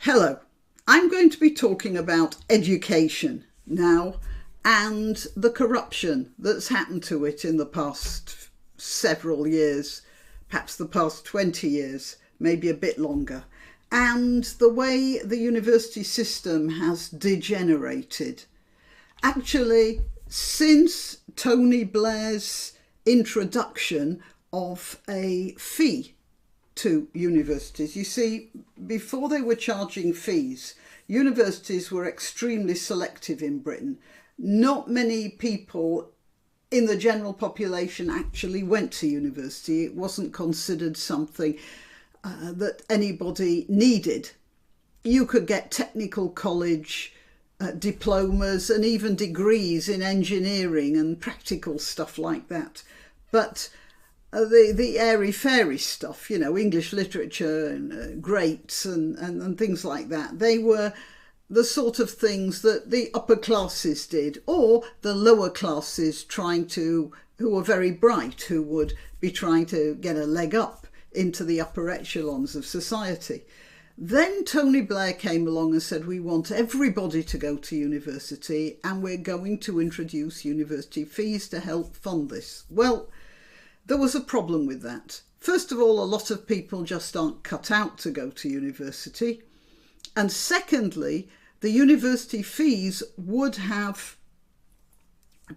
Hello, I'm going to be talking about education now and the corruption that's happened to it in the past several years, perhaps the past 20 years, maybe a bit longer, and the way the university system has degenerated. Actually, since Tony Blair's introduction of a fee to universities. You see, before they were charging fees, universities were extremely selective in Britain. Not many people in the general population actually went to university. It wasn't considered something that anybody needed. You could get technical college diplomas and even degrees in engineering and practical stuff like that. But the airy-fairy stuff, you know, English literature and greats and things like that, they were the sort of things that the upper classes did, or the lower classes who were very bright, who would be trying to get a leg up into the upper echelons of society. Then Tony Blair came along and said, we want everybody to go to university and we're going to introduce university fees to help fund this. Well, there was a problem with that. First of all, a lot of people just aren't cut out to go to university. And secondly, the university fees would have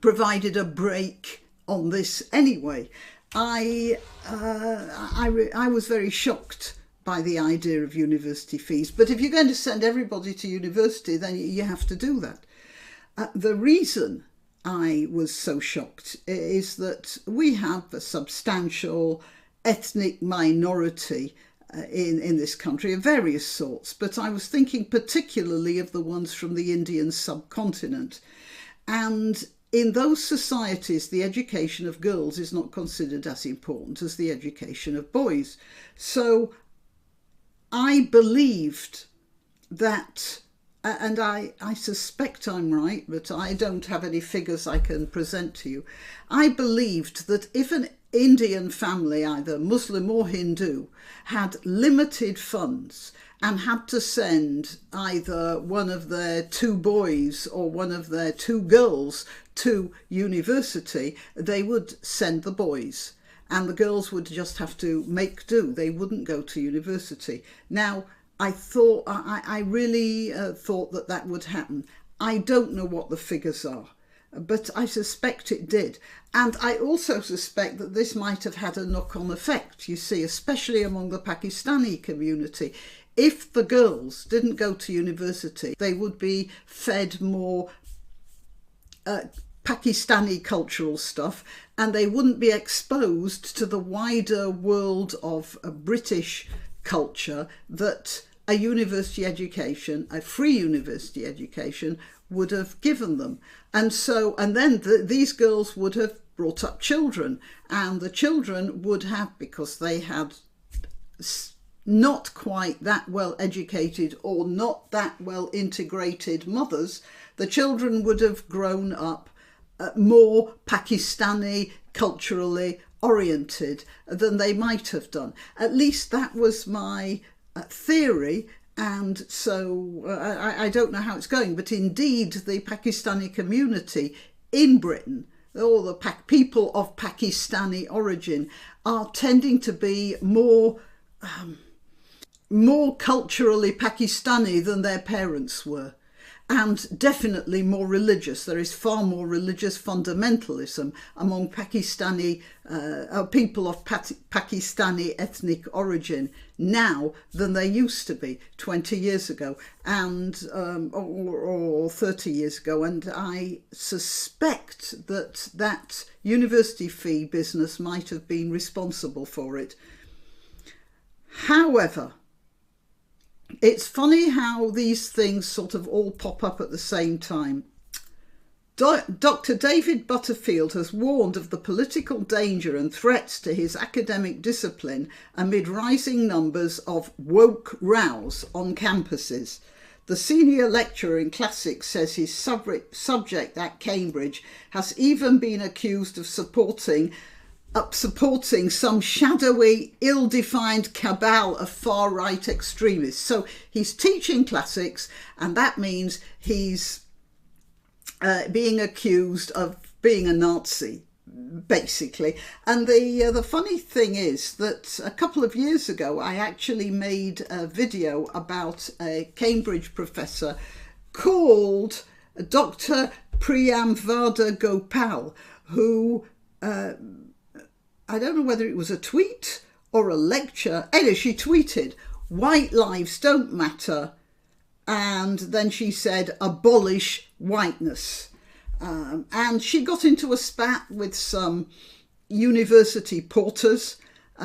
provided a break on this anyway. I was very shocked by the idea of university fees. But if you're going to send everybody to university, then you have to do that. The reason I was so shocked is that we have a substantial ethnic minority in this country of various sorts, but I was thinking particularly of the ones from the Indian subcontinent. And in those societies, the education of girls is not considered as important as the education of boys. So I believed that, and I suspect I'm right, but I don't have any figures I can present to you. I believed that if an Indian family, either Muslim or Hindu, had limited funds and had to send either one of their two boys or one of their two girls to university, they would send the boys and the girls would just have to make do. They wouldn't go to university. Now, I really thought that would happen. I don't know what the figures are, but I suspect it did. And I also suspect that this might have had a knock-on effect, you see, especially among the Pakistani community. If the girls didn't go to university, they would be fed more Pakistani cultural stuff, and they wouldn't be exposed to the wider world of British culture that a university education, a free university education, would have given them. And then these girls would have brought up children, and the children would have, because they had not quite that well educated or not that well integrated mothers, the children would have grown up more Pakistani, culturally oriented than they might have done. At least that was my theory. And so I don't know how it's going, but indeed the Pakistani community in Britain, or the people of Pakistani origin, are tending to be more culturally Pakistani than their parents were. And definitely more religious. There is far more religious fundamentalism among Pakistani people of Pakistani ethnic origin now than there used to be 20 years ago and or 30 years ago. And I suspect that university fee business might have been responsible for it. However, it's funny how these things sort of all pop up at the same time. Dr. David Butterfield has warned of the political danger and threats to his academic discipline amid rising numbers of woke rows on campuses. The senior lecturer in classics says his subject at Cambridge has even been accused of supporting up supporting some shadowy, ill-defined cabal of far-right extremists. So he's teaching classics, and that means he's being accused of being a Nazi, basically. And the funny thing is that a couple of years ago, I actually made a video about a Cambridge professor called Dr. Priyamvada Gopal, who, I don't know whether it was a tweet or a lecture. Anyway, she tweeted, "White lives don't matter." And then she said, "Abolish whiteness." And she got into a spat with some university porters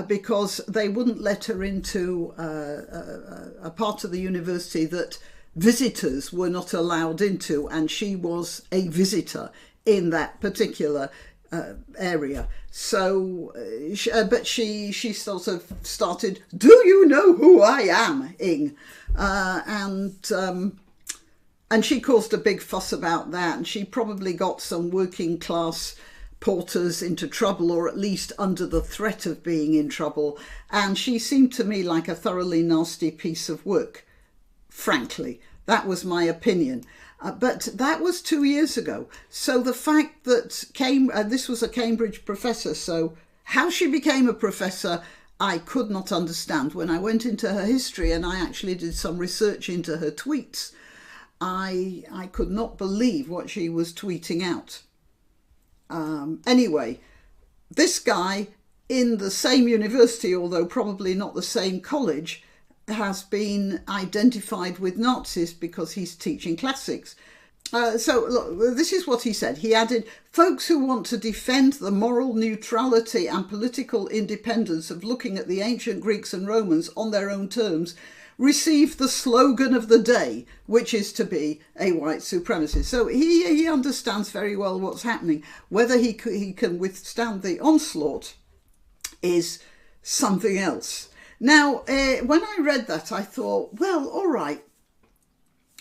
because they wouldn't let her into a part of the university that visitors were not allowed into, and she was a visitor in that particular area. So, but she sort of started, "Do you know who I am?"ing, and she caused a big fuss about that, and she probably got some working class porters into trouble, or at least under the threat of being in trouble. And she seemed to me like a thoroughly nasty piece of work, frankly. That was my opinion. But that was 2 years ago. So the fact that this was a Cambridge professor, so how she became a professor, I could not understand. When I went into her history and I actually did some research into her tweets, I could not believe what she was tweeting out. Anyway, this guy in the same university, although probably not the same college, has been identified with Nazis because he's teaching classics. So look, this is what he said. He added, "Folks who want to defend the moral neutrality and political independence of looking at the ancient Greeks and Romans on their own terms receive the slogan of the day, which is to be a white supremacist." So he understands very well what's happening. Whether he can withstand the onslaught is something else. Now, when I read that, I thought, well, all right,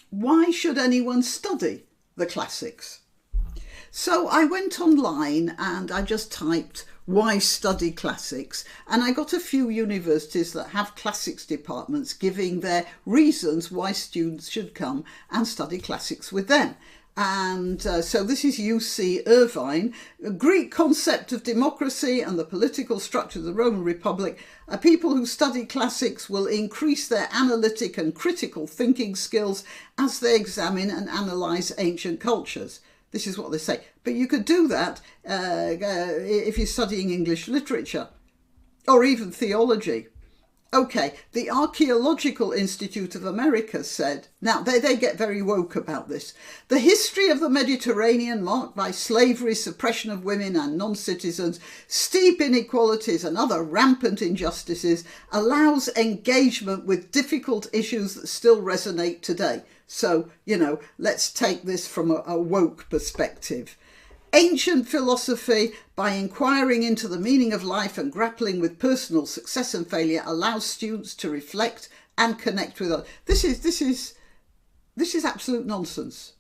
why should anyone study the classics? So I went online and I just typed, "Why study classics?" And I got a few universities that have classics departments giving their reasons why students should come and study classics with them. And so this is UC Irvine. A Greek concept of democracy and the political structure of the Roman Republic. People who study classics will increase their analytic and critical thinking skills as they examine and analyse ancient cultures. This is what they say. But you could do that if you're studying English literature or even theology. Okay, the Archaeological Institute of America said, now they get very woke about this, "The history of the Mediterranean, marked by slavery, suppression of women and non-citizens, steep inequalities and other rampant injustices, allows engagement with difficult issues that still resonate today." So, let's take this from a woke perspective. "Ancient philosophy, by inquiring into the meaning of life and grappling with personal success and failure, allows students to reflect and connect with others." This is absolute nonsense.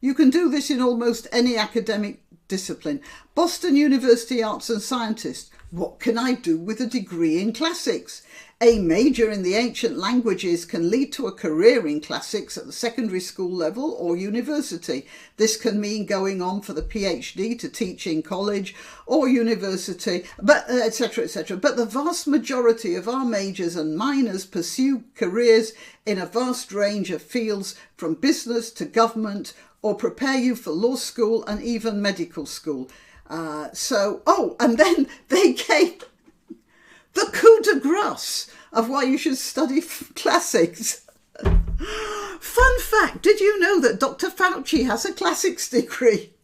You can do this in almost any academic discipline. Boston University Arts and Scientists, "What can I do with a degree in classics? A major in the ancient languages can lead to a career in classics at the secondary school level or university. This can mean going on for the PhD to teach in college or university, but etc., etc. But the vast majority of our majors and minors pursue careers in a vast range of fields, from business to government, or prepare you for law school and even medical school." And then they gave the coup de grace of why you should study classics. Fun fact, did you know that Dr. Fauci has a classics degree?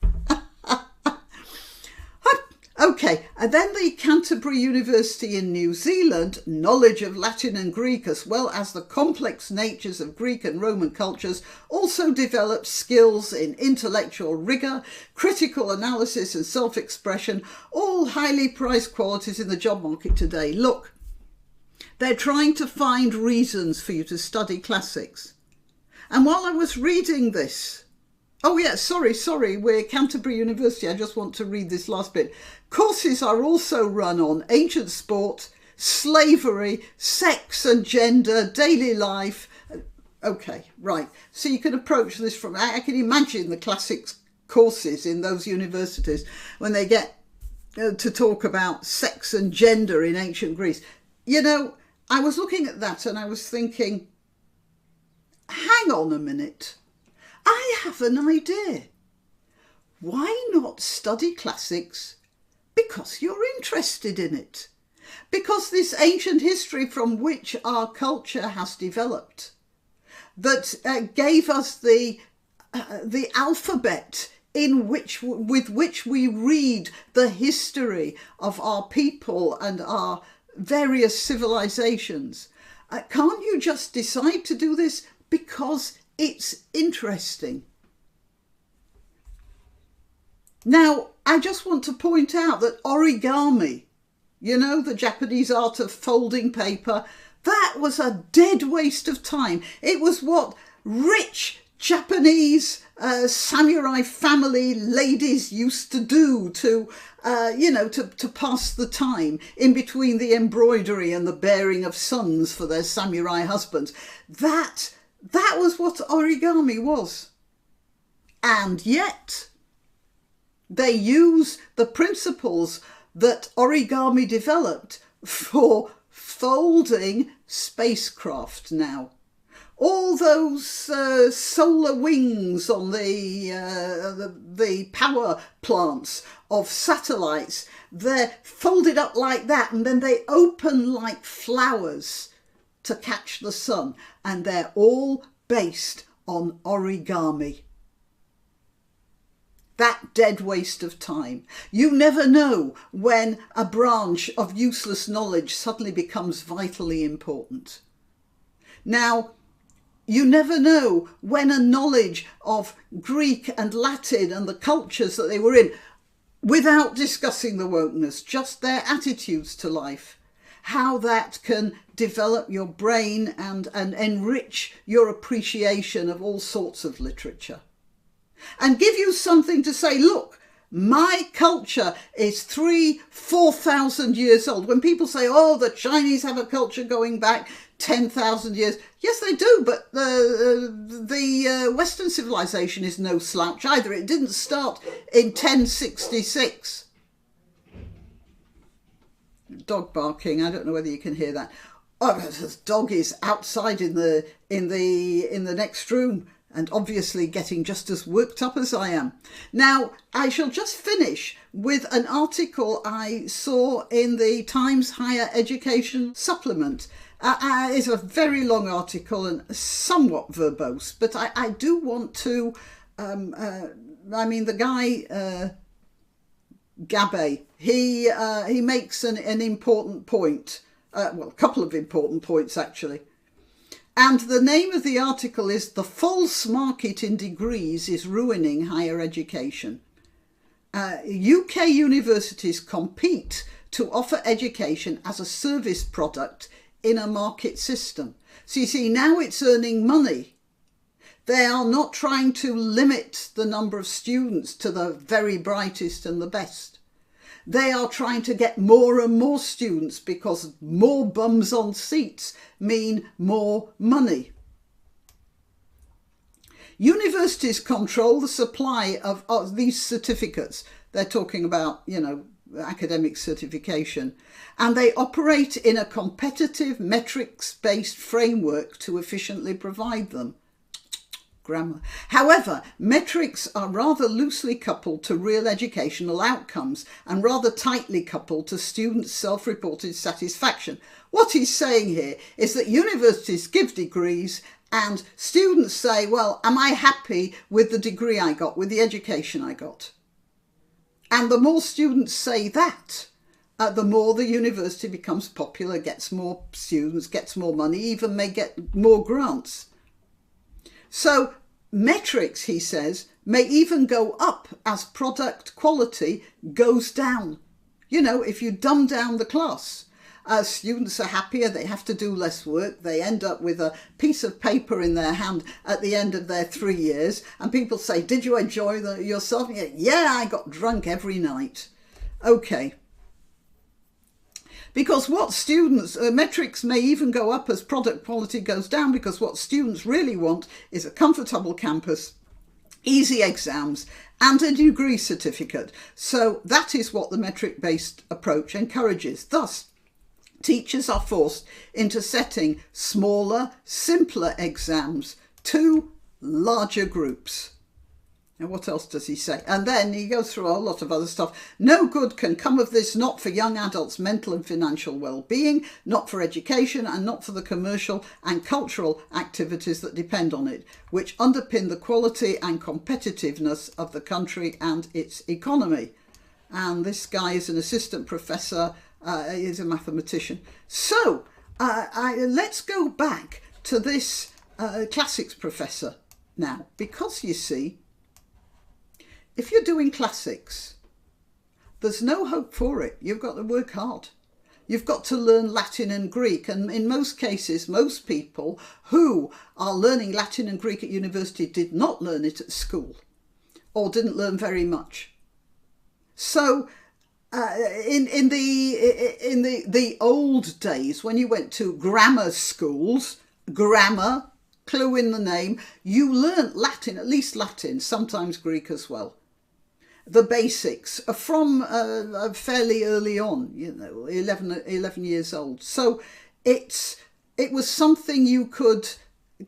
Okay, and then the Canterbury University in New Zealand, knowledge of Latin and Greek as well as the complex natures of Greek and Roman cultures also develops skills in intellectual rigour, critical analysis and self-expression, all highly prized qualities in the job market today. Look, they're trying to find reasons for you to study classics. And while I was reading this, Oh, yeah, sorry, we're Canterbury University. I just want to read this last bit. Courses are also run on ancient sport, slavery, sex and gender, daily life. Okay, right. So you can approach this from, I can imagine the classics courses in those universities when they get to talk about sex and gender in ancient Greece. You know, I was looking at that and I was thinking, hang on a minute. I have an idea. Why not study classics? Because you're interested in it. Because this ancient history from which our culture has developed, that gave us the alphabet with which we read the history of our people and our various civilizations. Can't you just decide to do this because it's interesting? Now, I just want to point out that origami, you know, the Japanese art of folding paper, that was a dead waste of time. It was what rich Japanese samurai family ladies used to do to pass the time in between the embroidery and the bearing of sons for their samurai husbands. That was what origami was. And yet they use the principles that origami developed for folding spacecraft now. All those solar wings on the power plants of satellites, they're folded up like that and then they open like flowers to catch the sun, and they're all based on origami. That dead waste of time. You never know when a branch of useless knowledge suddenly becomes vitally important. Now, you never know when a knowledge of Greek and Latin and the cultures that they were in, without discussing the wokeness, just their attitudes to life, how that can develop your brain and enrich your appreciation of all sorts of literature. And give you something to say, look, my culture is 4,000 years old. When people say, oh, the Chinese have a culture going back 10,000 years. Yes, they do, but the Western civilization is no slouch either. It didn't start in 1066. Dog barking. I don't know whether you can hear that. Oh, this dog is outside in the next room, and obviously getting just as worked up as I am. Now, I shall just finish with an article I saw in the Times Higher Education supplement. It's a very long article and somewhat verbose, but I do want to, the guy, Gabay, he makes an important point, a couple of important points actually. And the name of the article is "The False Market in Degrees is Ruining Higher Education." UK universities compete to offer education as a service product in a market system. So you see, now it's earning money. They are not trying to limit the number of students to the very brightest and the best. They are trying to get more and more students because more bums on seats mean more money. Universities control the supply of these certificates. They're talking about, academic certification. And they operate in a competitive metrics-based framework to efficiently provide them. Grammar. However, metrics are rather loosely coupled to real educational outcomes and rather tightly coupled to students' self-reported satisfaction. What he's saying here is that universities give degrees and students say, well, am I happy with the degree I got, with the education I got? And the more students say that, the more the university becomes popular, gets more students, gets more money, even may get more grants. So metrics, he says, may even go up as product quality goes down. If you dumb down the class. Students are happier, they have to do less work, they end up with a piece of paper in their hand at the end of their 3 years, and people say, did you enjoy yourself? Yeah, I got drunk every night. Okay. Because what students, metrics may even go up as product quality goes down, because what students really want is a comfortable campus, easy exams, and a degree certificate. So that is what the metric-based approach encourages. Thus, teachers are forced into setting smaller, simpler exams to larger groups. Now, what else does he say? And then he goes through a lot of other stuff. No good can come of this, not for young adults' mental and financial well-being, not for education, and not for the commercial and cultural activities that depend on it, which underpin the quality and competitiveness of the country and its economy. And this guy is an assistant professor, is a mathematician. So let's go back to this classics professor now, because you see, if you're doing classics, there's no hope for it. You've got to work hard. You've got to learn Latin and Greek. And in most cases, most people who are learning Latin and Greek at university did not learn it at school, or didn't learn very much. So in the old days, when you went to grammar schools, grammar, clue in the name, you learnt Latin, at least Latin, sometimes Greek as well. The basics from fairly early on, 11 years old. So it was something you could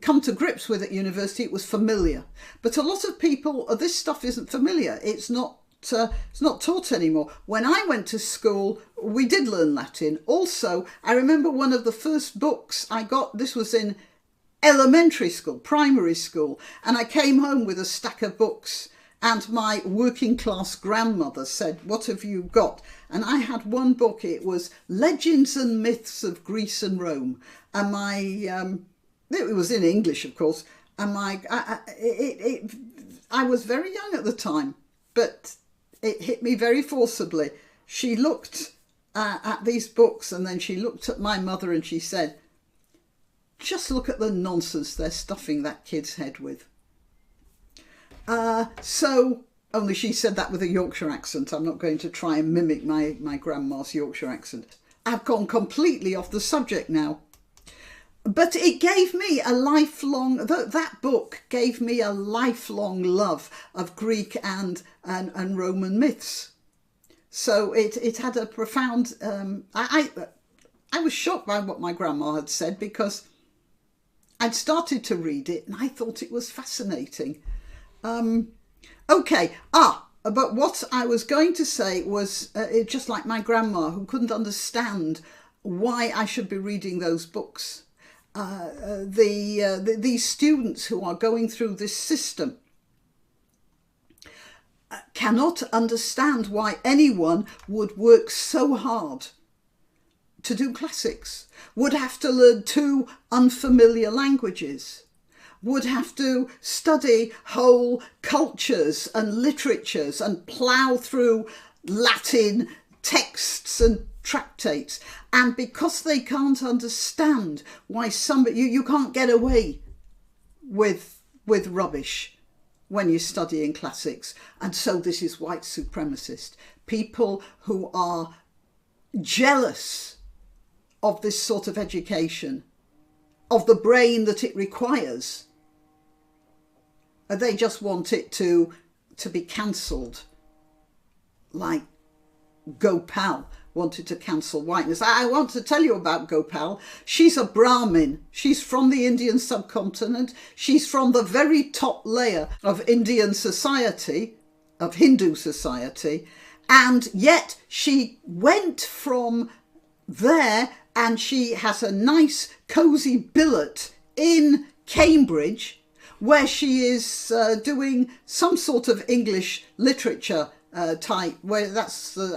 come to grips with at university. It was familiar. But a lot of people, this stuff isn't familiar. It's not taught anymore. When I went to school, we did learn Latin. Also, I remember one of the first books I got, this was in elementary school, primary school, and I came home with a stack of books, and my working class grandmother said, what have you got? And I had one book, it was Legends and Myths of Greece and Rome, and it was in English, of course, and I was very young at the time, but it hit me very forcibly. She looked at these books, and then she looked at my mother and she said, just look at the nonsense they're stuffing that kid's head with. So, only she said that with a Yorkshire accent. I'm not going to try and mimic my grandma's Yorkshire accent. I've gone completely off the subject now. But it gave me a lifelong, that book gave me a lifelong love of Greek and Roman myths. So it had a profound, I was shocked by what my grandma had said, because I'd started to read it and I thought it was fascinating. Okay, but what I was going to say was, just like my grandma, who couldn't understand why I should be reading those books. These students who are going through this system cannot understand why anyone would work so hard to do classics, would have to learn 2 unfamiliar languages, would have to study whole cultures and literatures and plough through Latin texts and tractates. And because they can't understand why you can't get away with rubbish when you're studying classics. And so this is white supremacist. People who are jealous of this sort of education, of the brain that it requires. They just want it to be cancelled, like Gopal wanted to cancel whiteness. I want to tell you about Gopal. She's a Brahmin. She's from the Indian subcontinent. She's from the very top layer of Indian society, of Hindu society, and yet she went from there and she has a nice cosy billet in Cambridge, where she is doing some sort of English literature type, where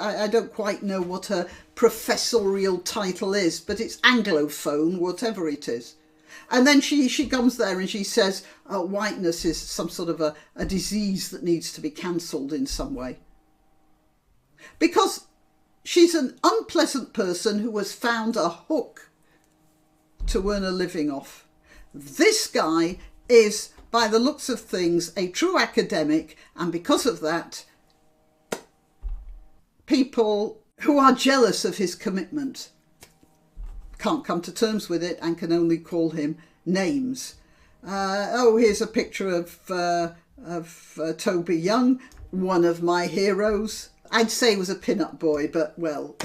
I don't quite know what her professorial title is, but it's Anglophone, whatever it is. And then she comes there and she says whiteness is some sort of a disease that needs to be cancelled in some way. Because She's an unpleasant person who has found a hook to earn a living off. This guy is, by the looks of things, a true academic, and because of that, people who are jealous of his commitment can't come to terms with it and can only call him names. Oh, here's a picture of Toby Young, one of my heroes. I'd say he was a pin-up boy, but well,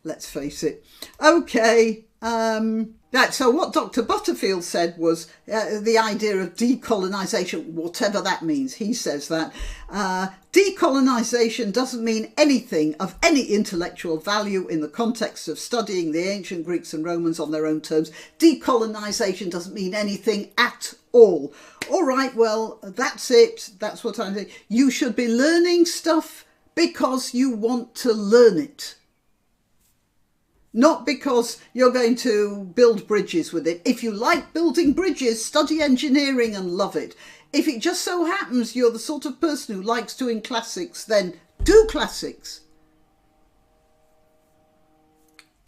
let's face it. Okay, so what Dr. Butterfield said was the idea of decolonisation, whatever that means. He says that decolonisation doesn't mean anything of any intellectual value in the context of studying the ancient Greeks and Romans on their own terms. Decolonisation doesn't mean anything at all. All right, well, that's it. That's what I'm saying. You should be learning stuff because you want to learn it. Not because you're going to build bridges with it. If you like building bridges, study engineering and love it. If it just so happens you're the sort of person who likes doing classics, then do classics.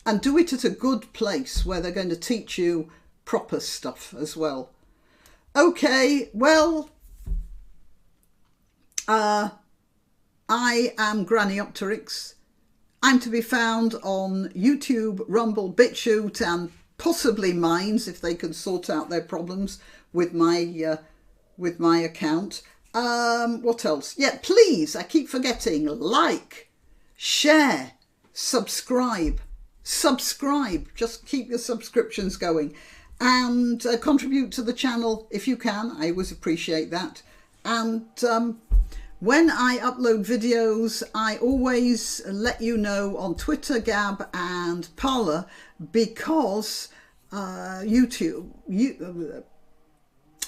And do it at a good place where they're going to teach you proper stuff as well. Okay, well, I am Graniopteryx. I'm to be found on YouTube, Rumble, BitChute and possibly Minds if they can sort out their problems with my account. What else? Yeah, please, I keep forgetting, like, share, subscribe. Just keep your subscriptions going and contribute to the channel if you can. I always appreciate that. And when I upload videos, I always let you know on Twitter, Gab and Parler, because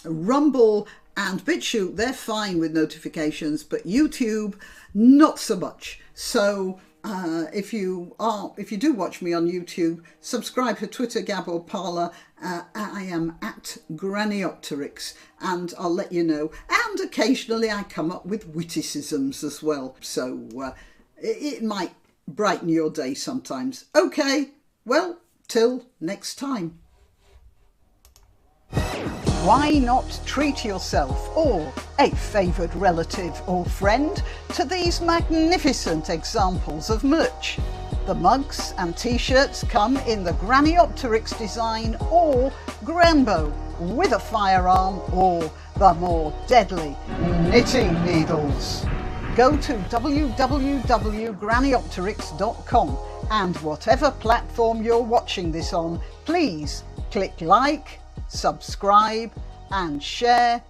Rumble and BitChute, they're fine with notifications, but YouTube, not so much. So if you do watch me on YouTube, subscribe to Twitter, Gab or Parler. I am at Graniopteryx and I'll let you know. And occasionally I come up with witticisms as well. So it might brighten your day sometimes. Okay, well, till next time. Why not treat yourself or a favoured relative or friend to these magnificent examples of merch? The mugs and t-shirts come in the Graniopteryx design or Granbo with a firearm or the more deadly knitting needles. Go to www.graniopteryx.com and whatever platform you're watching this on, please click like, subscribe and share.